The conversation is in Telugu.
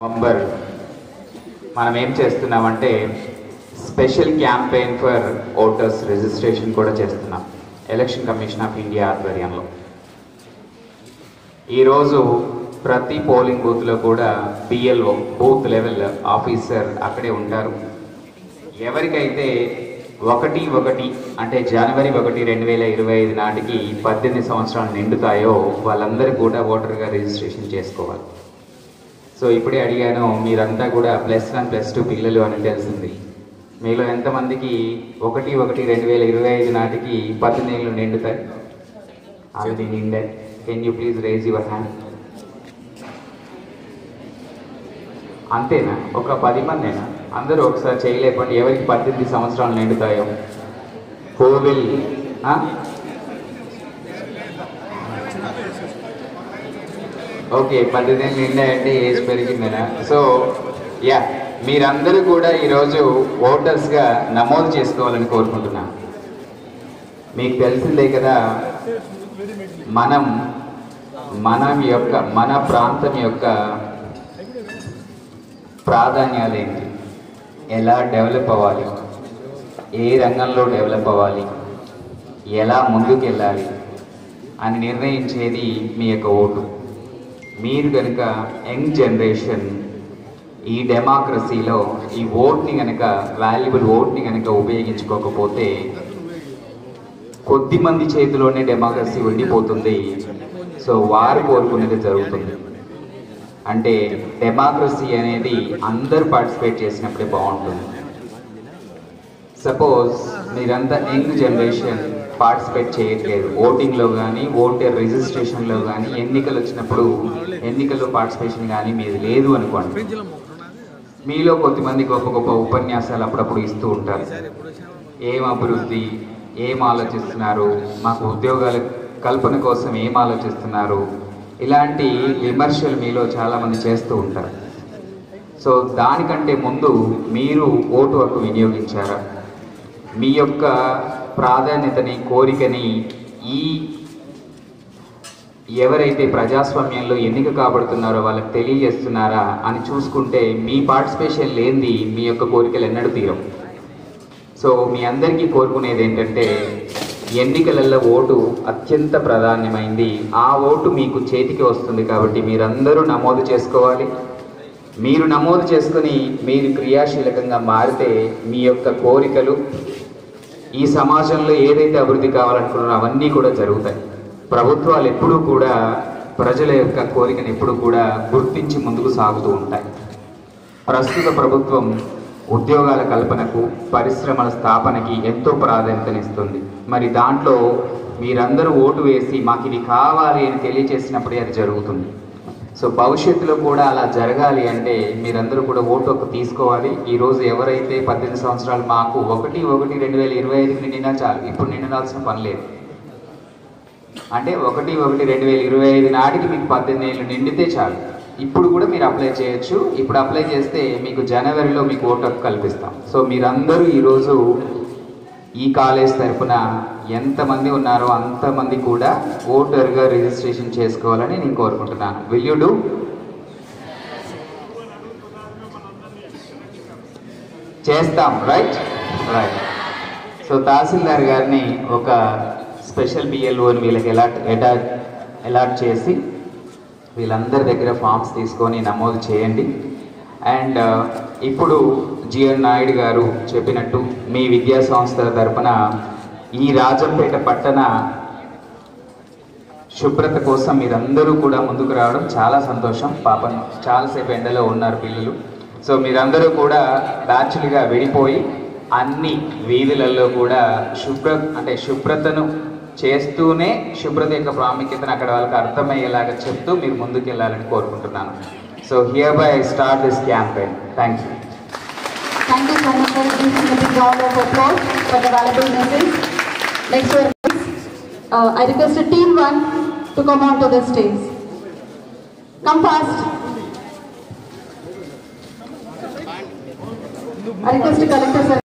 నవంబర్ మనం ఏం చేస్తున్నామంటే special campaign for voters registration కూడా చేస్తున్నాం ఎలక్షన్ కమిషన్ ఆఫ్ ఇండియా ఆధ్వర్యంలో. ఈరోజు ప్రతి పోలింగ్ బూత్లో కూడా బిఎల్ఓ బూత్ లెవెల్ ఆఫీసర్ అక్కడే ఉంటారు. ఎవరికైతే 1/1 అంటే జనవరి 1, 2025 నాటికి 18 సంవత్సరాలు నిండుతాయో వాళ్ళందరూ కూడా ఓటర్గా రిజిస్ట్రేషన్ చేసుకోవాలి. సో ఇప్పుడే అడిగాను, మీరంతా కూడా +1 +2 పిల్లలు అని తెలిసింది. మీలో ఎంతమందికి 1/1/2025 నాటికి 18 ఏళ్ళు నిండుతాయి? ఆల్రెడీ నిండే. Can you please raise your hand? అంతేనా? ఒక 10 మందేనా? అందరూ ఒకసారి చేయలేపండి. ఎవరికి 18 సంవత్సరాలు నిండుతాయో? కోవిల్ ఓకే, 18 నిండాయంటే ఏజ్ పెరిగిందనా? సో యా, మీరందరూ కూడా ఈరోజు ఓటర్స్గా నమోదు చేసుకోవాలని కోరుకుంటున్నాను. మీకు తెలిసిందే కదా, మన ప్రాంతం యొక్క ప్రాధాన్యాలు ఏంటి, ఎలా డెవలప్ అవ్వాలి, ఏ రంగంలో డెవలప్ అవ్వాలి, ఎలా ముందుకు వెళ్ళాలి అని నిర్ణయించేది మీ యొక్క ఓటు. మీరు కనుక యంగ్ జనరేషన్ ఈ డెమోక్రసీలో ఈ ఓట్ని కనుక వాల్యుబుల్ ఓట్ని కనుక ఉపయోగించుకోకపోతే కొద్దిమంది చేతిలోనే డెమోక్రసీ ఉండిపోతుంది. సో వారు కోరుకునేది జరుగుతుంది. అంటే డెమోక్రసీ అనేది అందరూ పార్టిసిపేట్ చేసినప్పుడే బాగుంటుంది. సపోజ్ మీరంతా యంగ్ జనరేషన్ పార్టిసిపేట్ చేయట్లేదు ఓటింగ్లో కానీ, ఓటర్ రిజిస్ట్రేషన్లో కానీ, ఎన్నికలు వచ్చినప్పుడు ఎన్నికల్లో పార్టిసిపేషన్ కానీ మీది లేదు అనుకోండి. మీలో కొద్దిమంది గొప్ప గొప్ప ఉపన్యాసాలు అప్పుడప్పుడు ఇస్తూ ఉంటారు. ఏం అభివృద్ధి, ఏం ఆలోచిస్తున్నారు, మాకు ఉద్యోగాల కల్పన కోసం ఏం ఆలోచిస్తున్నారు, ఇలాంటి విమర్శలు మీలో చాలామంది చేస్తూ ఉంటారు. సో దానికంటే ముందు మీరు ఓటు హక్కు వినియోగించారా? మీ యొక్క ప్రాధాన్యతని, కోరికని ఎవరైతే ప్రజాస్వామ్యంలో ఎన్నిక కాబడుతున్నారో వాళ్ళకి తెలియజేస్తున్నారా అని చూసుకుంటే మీ పార్టిసిపేషన్ లేనిది మీ యొక్క కోరికలు ఎన్నడూ తీరవు. సో మీ అందరికీ కోరుకునేది ఏంటంటే, ఎన్నికలలో ఓటు అత్యంత ప్రాధాన్యమైంది. ఆ ఓటు మీకు చేతికి వస్తుంది కాబట్టి మీరందరూ నమోదు చేసుకోవాలి. మీరు నమోదు చేసుకుని మీరు క్రియాశీలకంగా మారితే మీ యొక్క కోరికలు, ఈ సమాజంలో ఏదైతే అభివృద్ధి కావాలనుకున్నారో అవన్నీ కూడా జరుగుతాయి. ప్రభుత్వాలు ఎప్పుడూ కూడా ప్రజల యొక్క కోరికను ఎప్పుడూ కూడా గుర్తించి ముందుకు సాగుతూ ఉంటాయి. ప్రస్తుత ప్రభుత్వం ఉద్యోగాల కల్పనకు, పరిశ్రమల స్థాపనకి ఎంతో ప్రాధాన్యతనిస్తుంది. మరి దాంట్లో మీరందరూ ఓటు వేసి మాకు ఇది కావాలి అని తెలియజేసినప్పుడే అది జరుగుతుంది. సో భవిష్యత్తులో కూడా అలా జరగాలి అంటే మీరందరూ కూడా ఓటు హక్కు తీసుకోవాలి. ఈరోజు ఎవరైతే 18 సంవత్సరాలు మాకు 1/1/2025 నిండినా చాలు, ఇప్పుడు నిండాల్సిన పని లేదు. అంటే 1/1/2025 నాటికి మీకు 18 ఏళ్ళు నిండితే చాలు. ఇప్పుడు కూడా మీరు అప్లై చేయొచ్చు. ఇప్పుడు అప్లై చేస్తే మీకు జనవరిలో మీకు ఓటు హక్కు కల్పిస్తాం. సో మీరందరూ ఈరోజు ఈ కాలేజ్ తరఫున ఎంతమంది ఉన్నారో అంతమంది కూడా ఓటర్గా రిజిస్ట్రేషన్ చేసుకోవాలని నేను కోరుకుంటున్నాను. Will you do? చేస్తాం, రైట్? సో తహసీల్దార్ గారిని ఒక స్పెషల్ బిఎల్ఓని వీళ్ళకి అలాట్ చేసి వీళ్ళందరి దగ్గర ఫామ్స్ తీసుకొని నమోదు చేయండి. అండ్ ఇప్పుడు జిఎన్ నాయుడు గారు చెప్పినట్టు మీ విద్యా సంస్థల తరపున ఈ రాజంపేట పట్టణ శుభ్రత కోసం మీరందరూ కూడా ముందుకు రావడం చాలా సంతోషం. పాపం చాలాసేపు ఎండలో ఉన్నారు పిల్లలు. సో మీరందరూ కూడా బ్యాచ్లుగా విడిపోయి అన్ని వీధులలో కూడా శుభ్రతను చేస్తూనే శుభ్రత యొక్క ప్రాముఖ్యతను అక్కడ వాళ్ళకి అర్థమయ్యేలాగా చెప్తూ మీరు ముందుకు వెళ్ళాలని కోరుకుంటున్నాను. So hereby I start this campaign. Thank you. Thank you so much for giving a big round of applause for the valuable message. Next word, I request Team 1 to come onto the stage. Come fast. I request Collector Sir.